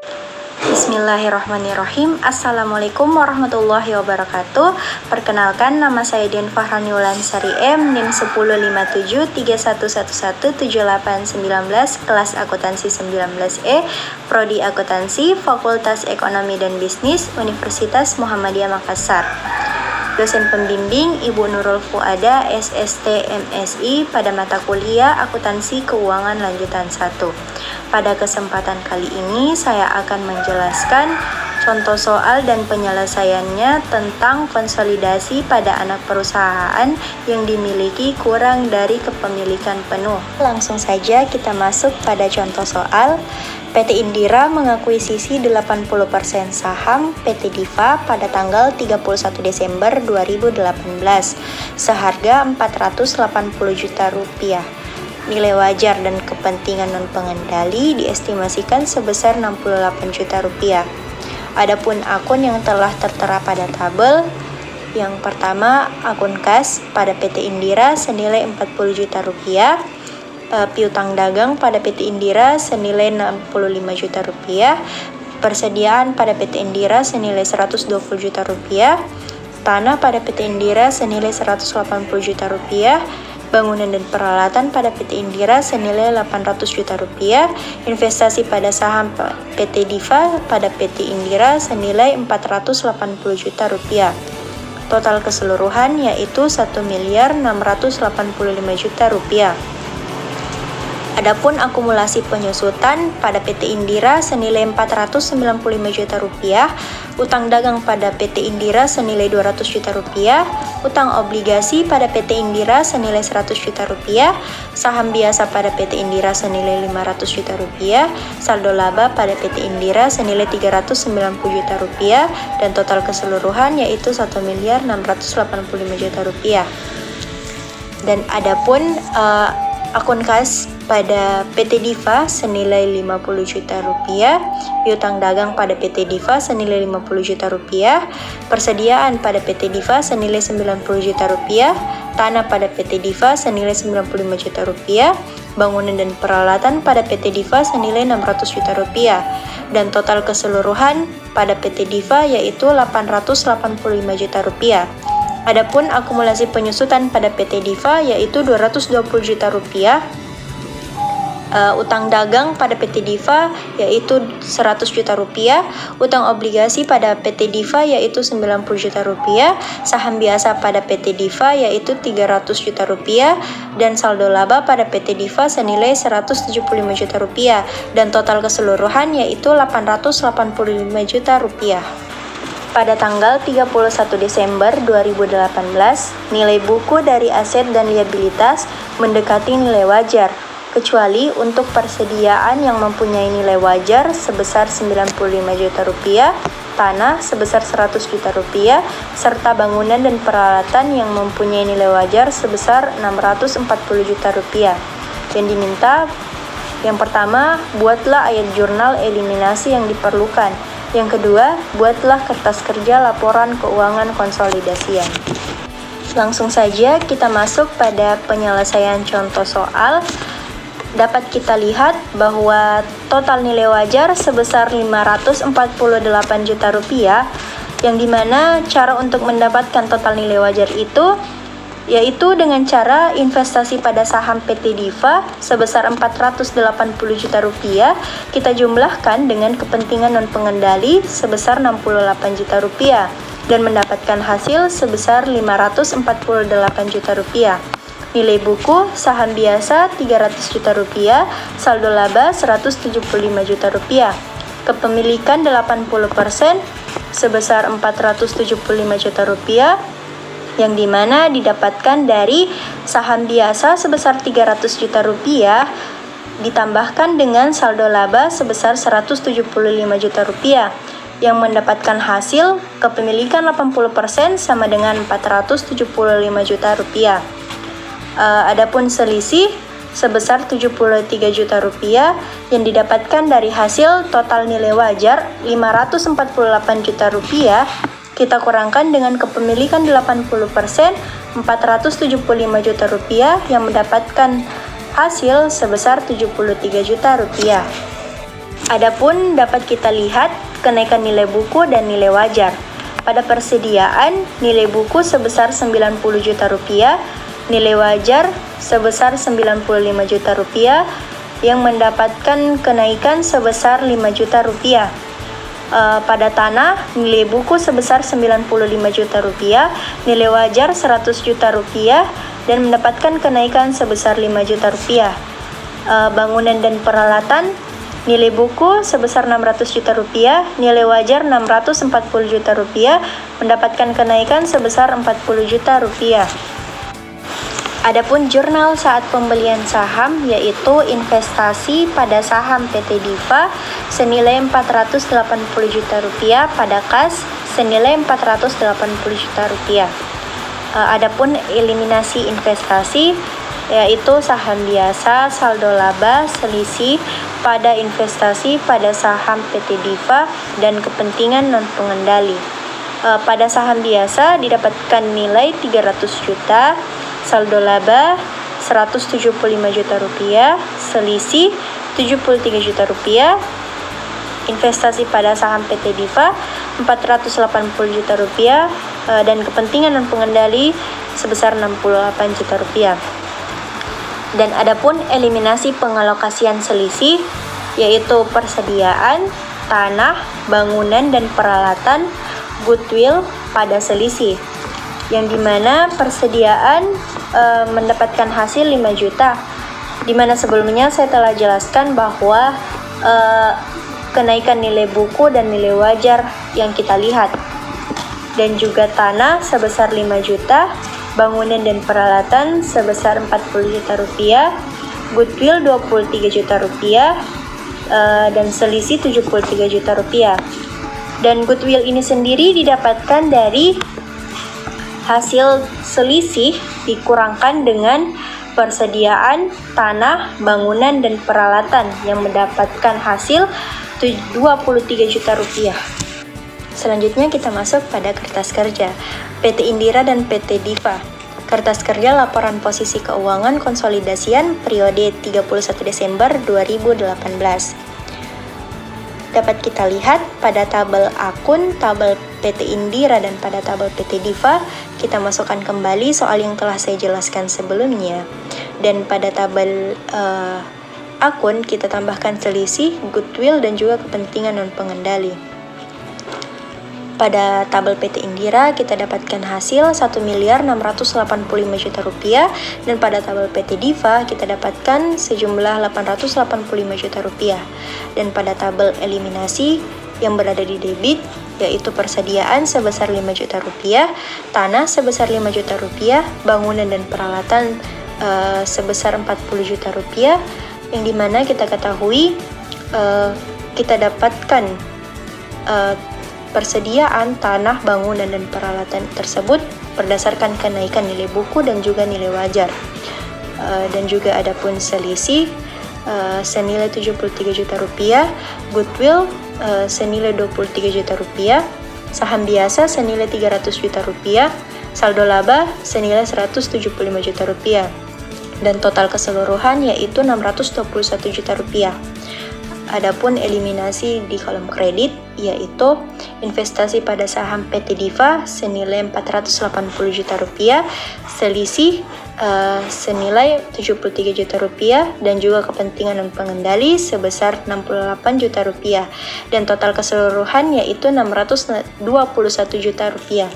Bismillahirrahmanirrahim. Assalamualaikum warahmatullahi wabarakatuh. Perkenalkan, nama saya Dian Fahrani Wulansari M, NIM 105731117819, kelas akuntansi 19E, Prodi Akuntansi, Fakultas Ekonomi dan Bisnis, Universitas Muhammadiyah Makassar. Dosen pembimbing Ibu Nurul Fuada, SST MSI, pada mata kuliah Akuntansi Keuangan Lanjutan 1. Pada kesempatan kali ini saya akan menjelaskan contoh soal dan penyelesaiannya tentang konsolidasi pada anak perusahaan yang dimiliki kurang dari kepemilikan penuh. Langsung saja kita masuk pada contoh soal. PT Indira mengakuisisi 80% saham PT Diva pada tanggal 31 Desember 2018 seharga 480 juta rupiah. Nilai wajar dan kepentingan non-pengendali diestimasikan sebesar 68 juta rupiah. Adapun akun yang telah tertera pada tabel, yang pertama akun kas pada PT Indira senilai 40 juta rupiah, piutang dagang pada PT Indira senilai 65 juta rupiah, persediaan pada PT Indira senilai 120 juta rupiah, tanah pada PT Indira senilai 180 juta rupiah, bangunan dan peralatan pada PT Indira senilai 800 juta rupiah, investasi pada saham PT Diva pada PT Indira senilai 480 juta rupiah. Total keseluruhan yaitu 1.685 juta rupiah. Adapun akumulasi penyusutan pada PT Indira senilai 495 juta rupiah, utang dagang pada PT Indira senilai 200 juta rupiah, utang obligasi pada PT Indira senilai 100 juta rupiah, saham biasa pada PT Indira senilai 500 juta rupiah, saldo laba pada PT Indira senilai 390 juta rupiah, dan total keseluruhan yaitu 1.685 juta rupiah. Dan adapun akun kas pada PT Diva senilai 50 juta rupiah, piutang dagang pada PT Diva senilai 50 juta rupiah, persediaan pada PT Diva senilai 90 juta rupiah, tanah pada PT Diva senilai 95 juta rupiah, bangunan dan peralatan pada PT Diva senilai 600 juta rupiah, dan total keseluruhan pada PT Diva yaitu 885 juta rupiah. Adapun akumulasi penyusutan pada PT Diva yaitu 220 juta rupiah, utang dagang pada PT Diva yaitu 100 juta rupiah, utang obligasi pada PT Diva yaitu 90 juta rupiah, saham biasa pada PT Diva yaitu 300 juta rupiah, dan saldo laba pada PT Diva senilai 175 juta rupiah, dan total keseluruhan yaitu 885 juta rupiah. Pada tanggal 31 Desember 2018, nilai buku dari aset dan liabilitas mendekati nilai wajar, kecuali untuk persediaan yang mempunyai nilai wajar sebesar 95 juta rupiah, tanah sebesar 100 juta rupiah, serta bangunan dan peralatan yang mempunyai nilai wajar sebesar 640 juta rupiah. Yang diminta, yang pertama, buatlah ayat jurnal eliminasi yang diperlukan. Yang kedua, buatlah kertas kerja laporan keuangan konsolidasian. Langsung saja kita masuk pada penyelesaian contoh soal. Dapat kita lihat bahwa total nilai wajar sebesar 548 juta rupiah, yang dimana cara untuk mendapatkan total nilai wajar itu yaitu dengan cara investasi pada saham PT Diva sebesar 480 juta rupiah kita jumlahkan dengan kepentingan non pengendali sebesar 68 juta rupiah dan mendapatkan hasil sebesar 548 juta rupiah. Nilai buku saham biasa 300 juta rupiah, saldo laba 175 juta rupiah. Kepemilikan 80% sebesar 475 juta rupiah, yang dimana didapatkan dari saham biasa sebesar 300 juta rupiah ditambahkan dengan saldo laba sebesar 175 juta rupiah, yang mendapatkan hasil kepemilikan 80% sama dengan 475 juta rupiah. Adapun selisih sebesar 73 juta rupiah yang didapatkan dari hasil total nilai wajar 548 juta rupiah kita kurangkan dengan kepemilikan 80%, 475 juta rupiah yang mendapatkan hasil sebesar 73 juta rupiah. Adapun dapat kita lihat kenaikan nilai buku dan nilai wajar. Pada persediaan, nilai buku sebesar 90 juta rupiah, nilai wajar sebesar 95 juta rupiah, yang mendapatkan kenaikan sebesar 5 juta rupiah. Pada tanah, nilai buku sebesar 95 juta rupiah, nilai wajar 100 juta rupiah, dan mendapatkan kenaikan sebesar 5 juta rupiah. Bangunan dan peralatan, nilai buku sebesar 600 juta rupiah, nilai wajar 640 juta rupiah, mendapatkan kenaikan sebesar 40 juta rupiah. Adapun jurnal saat pembelian saham, yaitu investasi pada saham PT Diva senilai 480 juta rupiah pada kas senilai 480 juta rupiah. Adapun eliminasi investasi, yaitu saham biasa, saldo laba, selisih pada investasi pada saham PT Diva dan kepentingan non-pengendali. Pada saham biasa didapatkan nilai 300 juta, saldo laba 175 juta rupiah, selisih 73 juta rupiah. Investasi pada saham PT Diva 480 juta rupiah dan kepentingan non-pengendali sebesar 68 juta rupiah. Dan adapun eliminasi pengalokasian selisih, yaitu persediaan, tanah, bangunan, dan peralatan, goodwill pada selisih, yang dimana persediaan mendapatkan hasil 5 juta, dimana sebelumnya saya telah jelaskan bahwa kenaikan nilai buku dan nilai wajar yang kita lihat, dan juga tanah sebesar 5 juta, bangunan dan peralatan sebesar 40 juta rupiah, goodwill 23 juta rupiah, dan selisih 73 juta rupiah. Dan goodwill ini sendiri didapatkan dari hasil selisih dikurangkan dengan persediaan, tanah, bangunan, dan peralatan yang mendapatkan hasil 23 juta rupiah. Selanjutnya kita masuk pada kertas kerja PT Indira dan PT Diva. Kertas kerja laporan posisi keuangan konsolidasian periode 31 Desember 2018. Dapat kita lihat pada tabel akun, tabel PT Indira dan pada tabel PT Diva, kita masukkan kembali soal yang telah saya jelaskan sebelumnya. Dan pada tabel akun kita tambahkan selisih, goodwill, dan juga kepentingan non-pengendali. Pada tabel PT Indira kita dapatkan hasil 1.685 juta rupiah, dan pada tabel PT Diva kita dapatkan sejumlah 885 juta rupiah. Dan pada tabel eliminasi yang berada di debit, yaitu persediaan sebesar 5 juta rupiah, tanah sebesar 5 juta rupiah, bangunan dan peralatan sebesar 40 juta rupiah, yang dimana kita ketahui kita dapatkan persediaan, tanah, bangunan, dan peralatan tersebut berdasarkan kenaikan nilai buku dan juga nilai wajar. Dan juga adapun selisih senilai 73 juta rupiah, goodwill senilai 23 juta rupiah, saham biasa senilai 300 juta rupiah, saldo laba senilai 175 juta rupiah, dan total keseluruhan yaitu 621 juta rupiah. Adapun eliminasi di kolom kredit, yaitu investasi pada saham PT Diva senilai 480 juta rupiah, selisih senilai 73 juta rupiah, dan juga kepentingan non pengendali sebesar 68 juta rupiah, dan total keseluruhan yaitu 621 juta rupiah.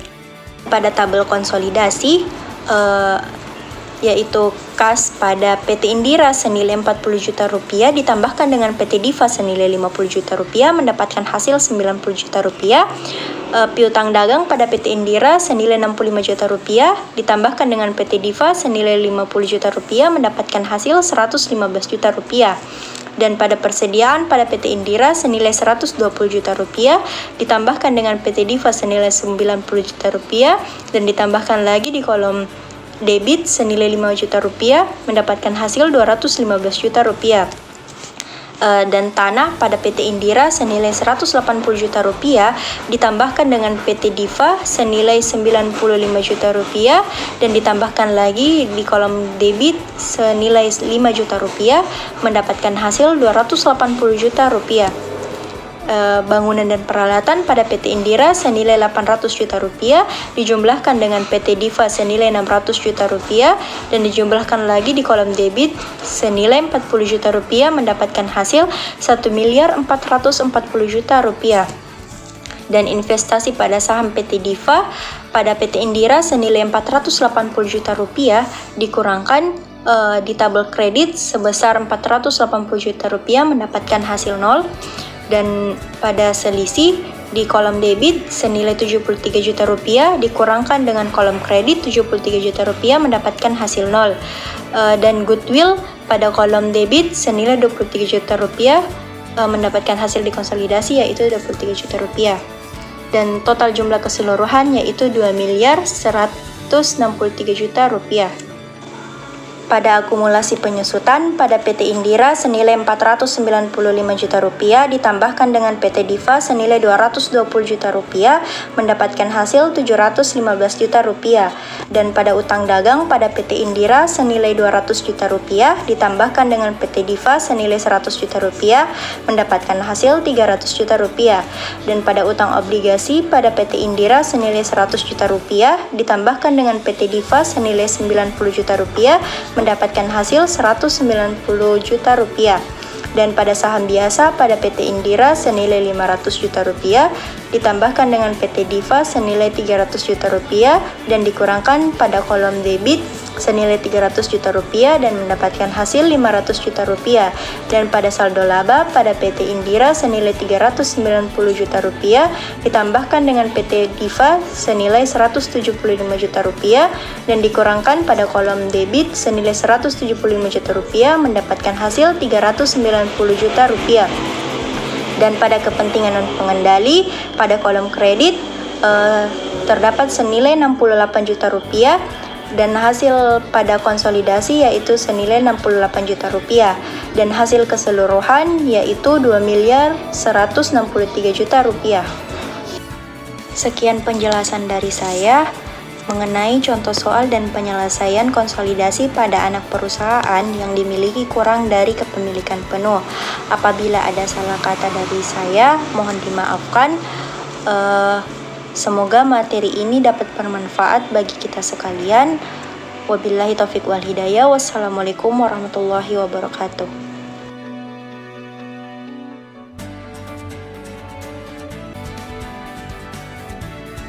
Pada tabel konsolidasi, yaitu kas pada PT Indira senilai 40 juta rupiah ditambahkan dengan PT Diva senilai 50 juta rupiah mendapatkan hasil 90 juta rupiah. Piutang dagang pada PT Indira senilai 65 juta rupiah ditambahkan dengan PT Diva senilai 50 juta rupiah mendapatkan hasil 115 juta rupiah. Dan pada persediaan pada PT Indira senilai 120 juta rupiah ditambahkan dengan PT Diva senilai 90 juta rupiah dan ditambahkan lagi di kolom debit senilai 5 juta rupiah mendapatkan hasil 215 juta rupiah. Dan tanah pada PT Indira senilai 180 juta rupiah ditambahkan dengan PT Diva senilai 95 juta rupiah dan ditambahkan lagi di kolom debit senilai 5 juta rupiah mendapatkan hasil 280 juta rupiah. bangunan dan peralatan pada PT Indira senilai 800 juta rupiah, dijumlahkan dengan PT Diva senilai 600 juta rupiah, dan dijumlahkan lagi di kolom debit senilai 40 juta rupiah, mendapatkan hasil 1.440 juta rupiah. Dan investasi pada saham PT Diva pada PT Indira senilai 480 juta rupiah dikurangkan di tabel kredit sebesar 480 juta rupiah, mendapatkan hasil 0. Dan pada selisih di kolom debit senilai 73 juta rupiah dikurangkan dengan kolom kredit 73 juta rupiah, mendapatkan hasil 0. Dan goodwill pada kolom debit senilai 23 juta rupiah, mendapatkan hasil dikonsolidasi yaitu 23 juta rupiah. Dan total jumlah keseluruhan yaitu 2.163 juta rupiah. Pada akumulasi penyusutan pada PT Indira senilai 495 juta rupiah ditambahkan dengan PT Diva senilai 220 juta rupiah, mendapatkan hasil 715 juta rupiah. Dan pada utang dagang pada PT Indira senilai 200 juta rupiah ditambahkan dengan PT Diva senilai 100 juta rupiah, mendapatkan hasil 300 juta rupiah. Dan pada utang obligasi pada PT Indira senilai 100 juta rupiah ditambahkan dengan PT Diva senilai 90 juta rupiah, mendapatkan hasil 190 juta rupiah. Dan pada saham biasa pada PT Indira senilai 500 juta rupiah ditambahkan dengan PT Diva senilai 300 juta rupiah dan dikurangkan pada kolom debit senilai 300 juta rupiah dan mendapatkan hasil 500 juta rupiah. Dan pada saldo laba pada PT Indira senilai 390 juta rupiah ditambahkan dengan PT Diva senilai 175 juta rupiah dan dikurangkan pada kolom debit senilai 175 juta rupiah, mendapatkan hasil 390 juta rupiah. Dan pada kepentingan non pengendali pada kolom kredit terdapat senilai 68 juta rupiah dan hasil pada konsolidasi yaitu senilai 68 juta rupiah dan hasil keseluruhan yaitu 2.163 juta rupiah. Sekian penjelasan dari saya mengenai contoh soal dan penyelesaian konsolidasi pada anak perusahaan yang dimiliki kurang dari kepemilikan penuh. Apabila ada salah kata dari saya, mohon dimaafkan. Semoga materi ini dapat bermanfaat bagi kita sekalian. Wabillahi taufiq wal hidayah. Wassalamualaikum warahmatullahi wabarakatuh.